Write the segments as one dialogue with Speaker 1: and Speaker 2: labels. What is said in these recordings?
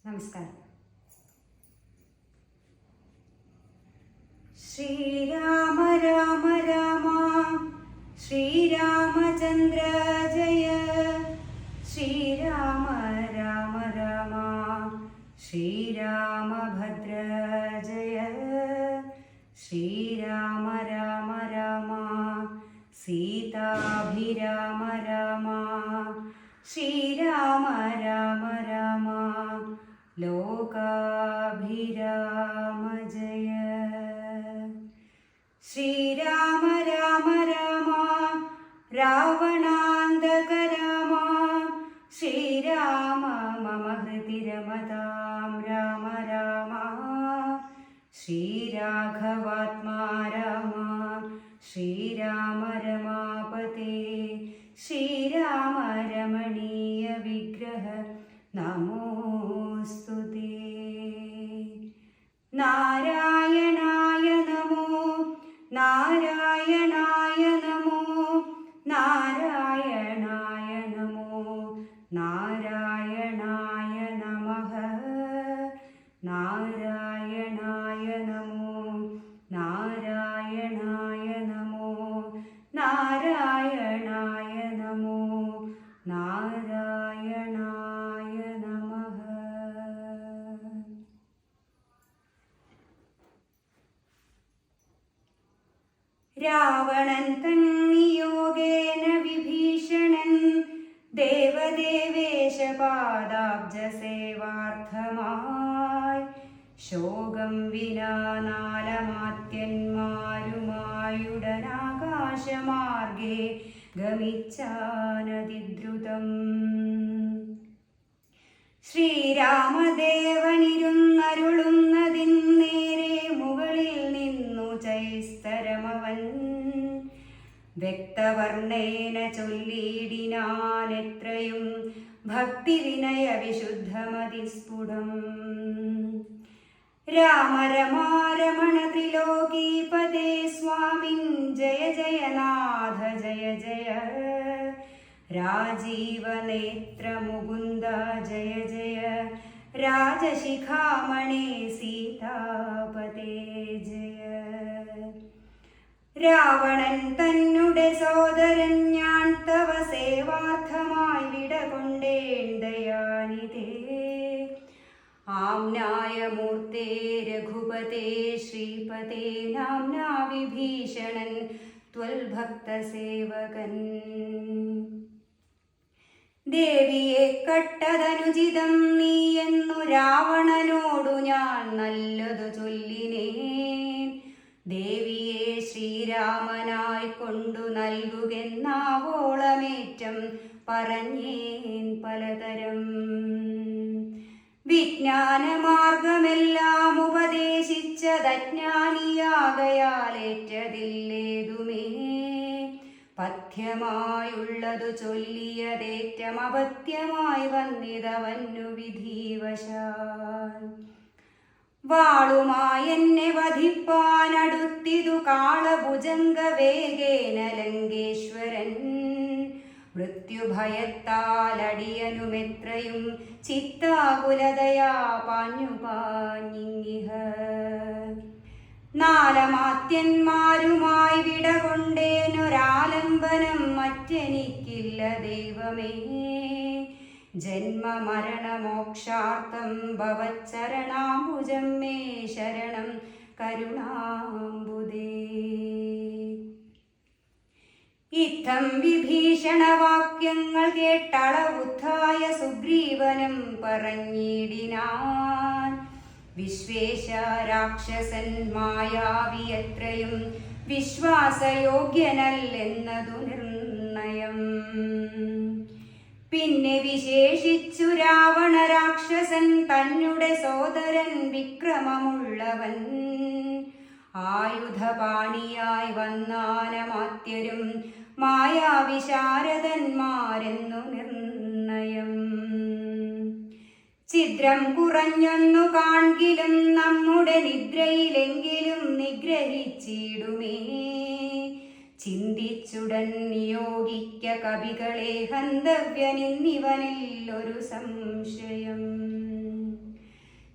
Speaker 1: നമസ്കാരം. ശ്രീരാമ രാമ രാമ ശ്രീരാമചന്ദ്ര ജയ, ശ്രീരാമ രാമ രാമ ശ്രീരാമഭദ്ര ജയ, ശ്രീരാമ രാമ രാമ സീതാഭിരാമ രാമ, ശ്രീരാമ രാമ രാമ ലോകാഭിരാമ ജയ. ശ്രീരാമ രാമ രാമ രാവണാന്തക രാമ, ശ്രീരാമ മമ ഹൃദി രമതാം രാമ രാമ, ശ്രീരാഘവാത്മാ രാമ, ശ്രീരാമ രമാപതേ, ശ്രീരാമ രമണീയ വിഗ്രഹ നമോസ്തുതേ. നാരായണായ നമോ നാരായണായ നമോ നാരായണായ നമോ നാരായണായ നമഃ, നാരായണായ നമോ നാരായണായ നമോ നാരായണായ നമോ നാരായണായ നമഃ. രാവണൻ തന്നിയോഗേന വിഭീഷണൻ ദേവദേവേശ പാദാബ്ജ സേവാർത്ഥമായി ശോകം വിനാ നാലമാത്യന്മാരുമായുടനാകാശമാർഗേ ഗമിച്ചാനതിദ്രുതം. ശ്രീരാമദേവനിരുന്നരുളുന്നതിൻ നേരെ മുകളിൽ നിന്നു ചൈസ്തരമവൻ വ്യക്തവർണ്ണേന ചൊല്ലിയിടിനാനെത്രയും ഭക്തിവിനയ വിശുദ്ധമതിസ്ഫുടം. രാമ രമാരമണ ത്രിലോകീപദേ സ്വാമിൻ ജയ ജയനാഥ ജയ ജയ, രാജീവനേത്ര മുകുന്ദ ജയ ജയ, രാജശിഖാമണേ സീതാപതേ ജയ. രാവണൻ തന്നുടെ സോദരൻ ഞാൻ തവ സേവാർത്ഥമായി വിടകൊണ്ടേൻ ദയാനിധേ, ആംനായ മൂർത്തേ രഘുപതേ ശ്രീപതേ നാംനാ വിഭീഷണൻ ത്വൽഭക്തസേവകൻ. ദേവിയെ കട്ടതനുചിതം നീ എന്നു രാവണനോടു ഞാൻ നല്ലതു ചൊല്ലിനേൻ, ദേവിയെ ശ്രീരാമനായി കൊണ്ടു നൽകുകെന്നാവോളമേറ്റം പറഞ്ഞേൻ പലതരം. വിജ്ഞാനമാർഗമെല്ലാം ഉപദേശിച്ചതജ്ഞാനിയാകയാലേറ്റതില്ലേതുമേ, പഥ്യമായുള്ളതു ചൊല്ലിയതേറ്റം അപഥ്യമായി വന്നിതവന്നു വിധിവശാൽ. വാളുമായെന്നെ വധിപ്പാനടുത്തിതു കാളഭുജംഗ വേഗേന ലങ്കേശ്വരൻ, മൃത്യുഭയത്താലടിയനുമെത്രയും ചിത്താകുലതയാ പാഞ്ഞു പാഞ്ഞിങ്ങിഹ. നാലമാത്യന്മാരുമായി വിടകൊണ്ടേനൊരാലംബനം മറ്റെനിക്കില്ല ദൈവമേ, ജന്മമരണമോക്ഷാർത്ഥം ഭവച്ചരണാംബുജം മേ ശരണം കരുണാംബുദേ. ഇത്തം വിഭീഷണവാക്യങ്ങൾ കേട്ടളവുദ്ധായ സുഗ്രീവനും പറഞ്ഞിടിനാൻ, വിശ്വേശ രാക്ഷസൻ മായാവിയത്രയും വിശ്വാസയോഗ്യനല്ലെന്നതു നിർണയം. പിന്നെ വിശേഷിച്ചു രാവണ രാക്ഷസൻ തന്നുടെ സോദരൻ വിക്രമമുള്ളവൻ, ആയുധപാണിയായി വന്നാനമാത്യരും മായാവിശാരദന്മാരെന്നു നിർണയം. ഛിദ്രം കുറഞ്ഞൊന്നു കാൺകിലും നമ്മുടെ നിദ്രയിലെങ്കിലും നിഗ്രഹിച്ചിടുമേ, ചിന്തിച്ചുടൻ നിയോഗിക്ക കവികളെ ഹന്തവ്യനിന്നിവനിൽ ഒരു സംശയം.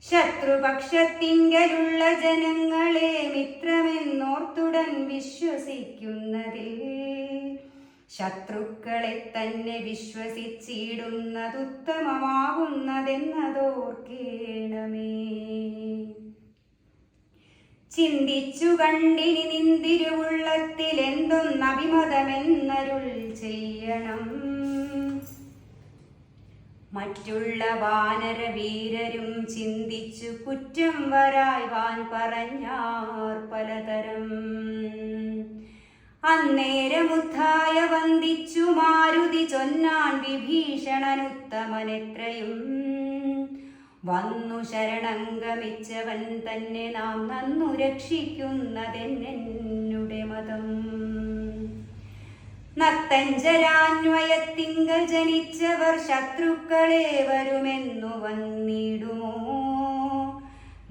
Speaker 1: ശത്രുപക്ഷത്തിങ്കലുള്ള ജനങ്ങളെ മിത്രമെന്നോർത്തുടൻ വിശ്വസിക്കുന്നതിൽ ശത്രുക്കളെ തന്നെ വിശ്വസിച്ചിടുന്നതുത്തമമാകുന്നതെന്നതോർക്കേണമേ. ചിന്തിച്ചു കണ്ടിനി നിന്തിരുവുള്ളത്തിൽ എന്തൊന്നഭിമതമെന്നരുൾ ചെയ്യണം. മറ്റുള്ള വാനരവീരരും ചിന്തിച്ചു കുറ്റം വരായ്വാൻ പറഞ്ഞാർ പലതരം. അന്നേരമുദ്ധായ വന്ദിച്ചു മാരുതി ചൊന്നാൻ വിഭീഷണനുത്തമനെത്രയും. വന്നു ശരണംഗമിച്ചവൻ തന്നെ നാം നന്നു രക്ഷിക്കുന്നതെന്നുടെ മതം. നത്തഞ്ചരാന്വയത്തിങ്കൽ ജനിച്ചവർ ശത്രുക്കളെ വരുമെന്നു വന്നിടുമോ.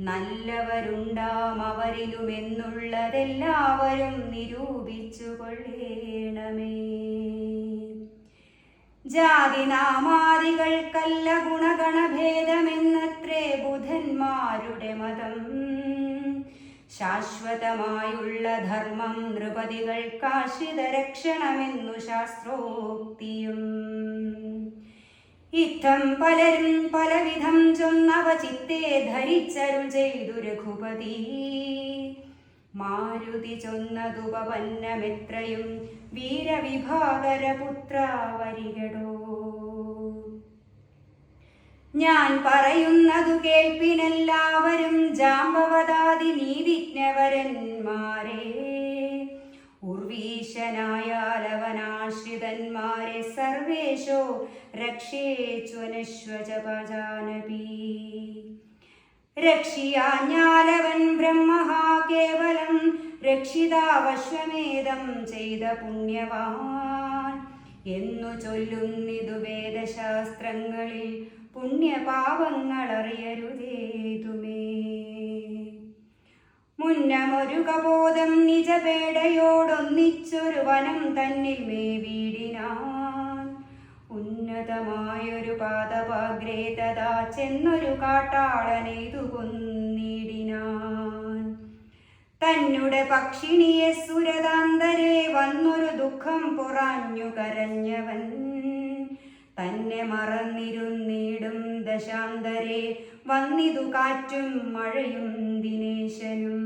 Speaker 1: നല്ലവരുണ്ടാം അവരിലുമെന്നുള്ളതെല്ലാവരും നിരൂപിച്ചു കൊള്ളേണമേ. ജാതിനാമാദികൾക്കല്ല ഗുണഗണഭേദമെന്നത്രേ ബുധന്മാരുടെ മതം. ശാശ്വതമായുള്ള ധർമ്മം നൃപതികൾക്കാശ്രിതരക്ഷണമെന്നു ശാസ്ത്രോക്തിയും. ഇത്തം പലരും പലവിധം ചൊന്നവ ചിത്തേ ധരിച്ചരുൾ ചെയ്തു രഘുപതി. മാരുതി ചൊന്നതുപന്നമെത്രയും വീരവിഭാകരപുത്ര വരികടോ. ഞാൻ പറയുന്നതു കേൾപ്പിനെല്ലാവരും ജാമ്പവതാതി നീതിജ്ഞവരന്മാരെ. ഉർവീശനായാലവനാശ്രിതന്മാരെ സർവേശോ രക്ഷേച്വനശ്വജപജാനപി. രക്ഷിയാഞ്ഞാലവൻ ബ്രഹ്മഹാ കേവലം രക്ഷിതാവശ്വമേധം ചെയ്ത പുണ്യവാൻ എന്നു ചൊല്ലുന്നിതു വേദശാസ്ത്രങ്ങളിൽ. പുണ്യപാപങ്ങളറിയരുതേതുമേ. മുന്നമൊരു കബോധം നിജപേടയോടൊന്നിച്ചൊരു വനം തന്നിൽ മേവീടിനാൻ. ഉന്നതമായൊരു പാദപാഗ്രേ തഥാ ചെന്നൊരു കാട്ടാളനെയ്തു കൊന്നിടിനാൻ. തന്നുടെ പക്ഷിണിയെ സുരതാന്തരെ വന്നൊരു ദുഃഖം പൊറാഞ്ഞു കരഞ്ഞവൻ. തന്നെ മറന്നിരുന്നിടും ദശാന്തരെ വന്നിതു കാറ്റും മഴയും ദിനേശനും.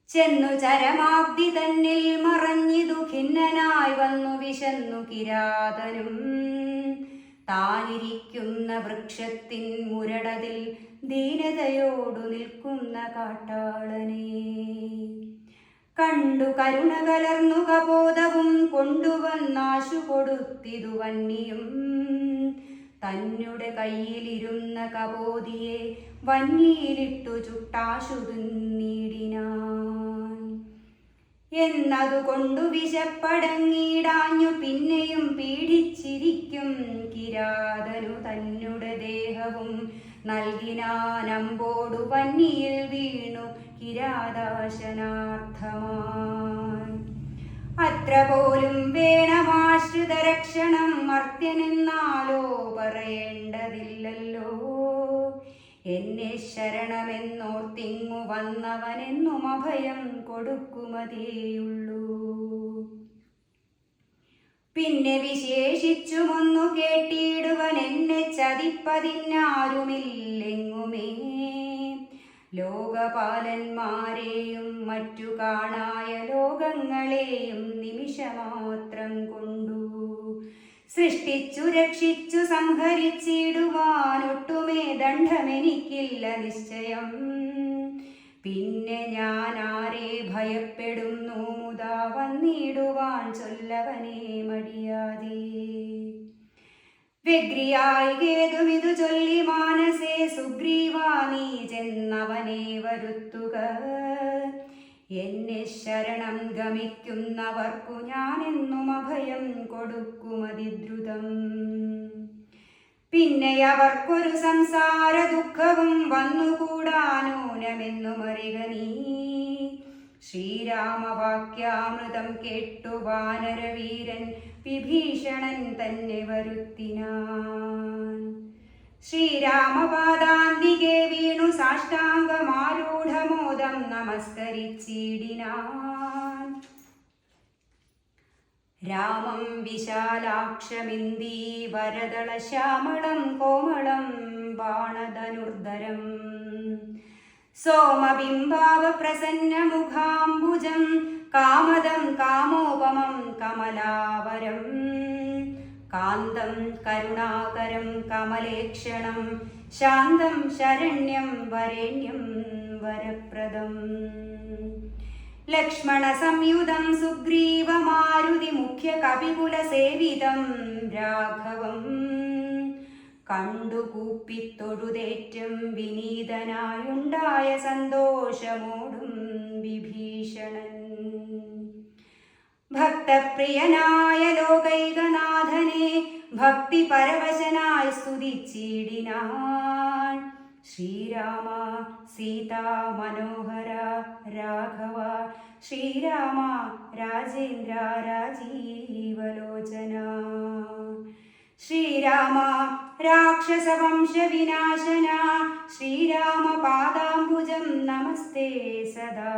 Speaker 1: ചെന്നു ചരമാബ്ദി തന്നിൽ മറഞ്ഞിതു ഖിന്നനായി വന്നു വിശന്നു കിരാതനും. താനിരിക്കുന്ന വൃക്ഷത്തിൻ മുരടതിൽ ദീനതയോടു നിൽക്കുന്ന കാട്ടാളനെ കണ്ടു കരുണ കലർന്നു കബോധവും കൊണ്ടുവന്നാശു കൊടുത്തിതു വന്നിയും. തന്നുടെ കയ്യിലിരുന്ന കബോധിയെ വന്നിയിലിട്ടു ചുട്ടാശു തിന്നിടിനാൻ. എന്നതുകൊണ്ടു വിശപ്പടങ്ങിടാഞ്ഞു പിന്നെയും പീഡിച്ചിരിക്കും കിരാതനു. തന്നുടെ ദേഹവും നൽകിനാനമ്പോടു വന്നിയിൽ വീണു കിരാതാശനാർത്ഥമായി. അത്ര പോലും വേണമാശ്രിതരക്ഷണം മർത്യനെന്നാലോ പറയേണ്ടതില്ലല്ലോ. എന്നെ ശരണമെന്നോർത്തിങ്ങു വന്നവനെന്നും അഭയം കൊടുക്കുമതേയുള്ളൂ. പിന്നെ വിശേഷിച്ചുമൊന്നു കേട്ടിടുവൻ എന്നെ ചതിപ്പതിനാരുമില്ലെങ്ങുമേ. ലോകപാലന്മാരെയും മറ്റു കാണായ ലോകങ്ങളെയും നിമിഷമാത്രം കൊണ്ടു സൃഷ്ടിച്ചു രക്ഷിച്ചു സംഹരിച്ചിടുവാനൊട്ടുമേ ദണ്ഡമെനിക്കില്ല നിശ്ചയം. പിന്നെ ഞാൻ ആരെ ഭയപ്പെടുന്നു മുതാ വന്നിടുവാൻ ചൊല്ലവനെ മടിയാതെ. വ്യഗ്രിയായി കേതുമിതു ചൊല്ലി മാനസേ സുഗ്രീവാ നീ ചെന്നവനെ വരുത്തുക. എന്നെ ശരണം ഗമിക്കുന്നവർക്കു ഞാനെന്നും അഭയം കൊടുക്കുമതിദ്രുതം. പിന്നെ അവർക്കൊരു സംസാര ദുഃഖവും വന്നുകൂടാനൂനമെന്നും അറിക നീ. ശ്രീരാമവാക്യാമൃതം കേട്ടു വാനരവീരൻ വിഭീഷണൻ തന്നെ വരുത്തിനാൻ. ശ്രീരാമപാദാന്തികെ വീണു സാഷ്ടാംഗമാരൂഢമോദം നമസ്കരിച്ചിടിനാൻ. രാമം വിശാലാക്ഷമിന്ദീവരദള ശ്യാമളം കോമളം ബാണധനുർധരം സോമബിംബാവ പ്രസന്നമുഖാംബുജം കാമദം കാമോപമം കമലാവരം കാന്തം കരുണാകരം കമലേക്ഷണം ശാന്തം ശരണ്യം വരേണ്യം വരപ്രദം ലക്ഷ്മണ സംയുതം സുഗ്രീവമാരുതി മുഖ്യ കപികുലസേവിതം രാഘവം കണ്ടുകൂപ്പിത്തൊഴുതേറ്റം വിനീതനായുണ്ടായ സന്തോഷമോടും വിഭീഷണൻ. ഭക്തപ്രിയനായ ലോകൈകനാഥനെ ഭക്തി പരവശനായി സ്തുതിച്ചിടിനാൻ. ശ്രീരാമ സീതാ മനോഹര രാഘവ ശ്രീരാമ രാജേന്ദ്ര രാജീവലോചന ശ്രീരാമ രാക്ഷസവംശ വിനാശന ശ്രീരാമ പാദാംബുജം നമസ്തേ സദാ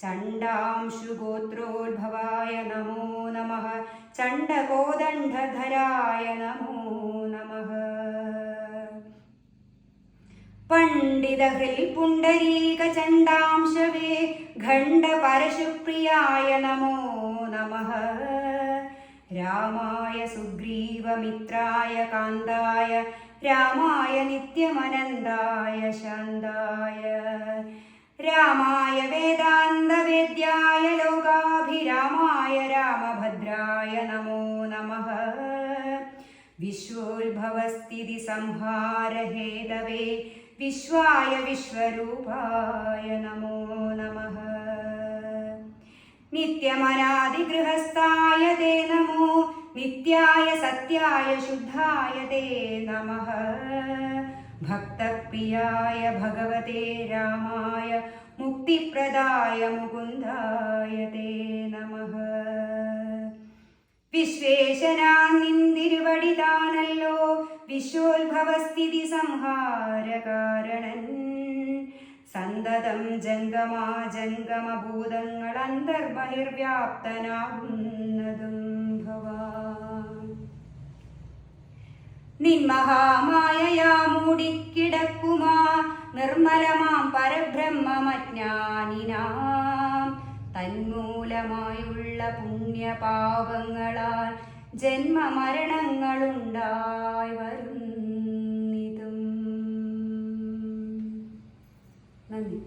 Speaker 1: ചണ്ഡാംശുഗോത്രോദ്ഭവായ നമോ നമഃ ചണ്ഡകോദണ്ഡധരായ നമോ നമഃ പണ്ഡിതഹൃൽ പുണ്ടരീക ചണ്ഡാംശവേ ഖണ്ഡ പരശുപ്രിയായ നമോ നമഃ രാമായ സുഗ്രീവമിത്രായ കാന്തായ രാമായ നിത്യമനന്തായ ശാന്തായ രാമായ വേദാന്തവേദ്യായ ലോകാഭിരാമായ രാമഭദ്രായ നമോ നമഃ വിശ്വോത്ഭവസ്ഥിതി സംഹാരഹേതവേ വിശ്വായ വിശ്വരൂപായ നമോ നമഃ നിത്യമനാദിഗൃഹസ്ഥായ തേ നമോ നിത്യായ സത്യായ ശുദ്ധായ തേ നമഃ ഭക്തപ്രിയായ ഭഗവതേ രാമായ മുക്തിപ്രദായ മുകുന്ദായ തേ നമഃ വിശ്വേശനാൻ നിന്തിരുവടിതാനല്ലോ വിശ്വോത്ഭവസ്ഥിതി സംഹാരകാരണൻ സന്തതം ജംഗമാജംഗമഭൂതങ്ങൾ അന്തർബഹിർവ്യാപ്തനാകുന്നതും ഭവാൻ നിന്മഹാമായയാ മൂടിക്കിടക്കുമാ നിർമ്മലമാം പരബ്രഹ്മമജ്ഞാനിനാം തന്മൂലമായുള്ള പുണ്യപാപങ്ങളാൽ ജന്മമരണങ്ങളുണ്ടായി വരുന്നിതും. നന്ദി.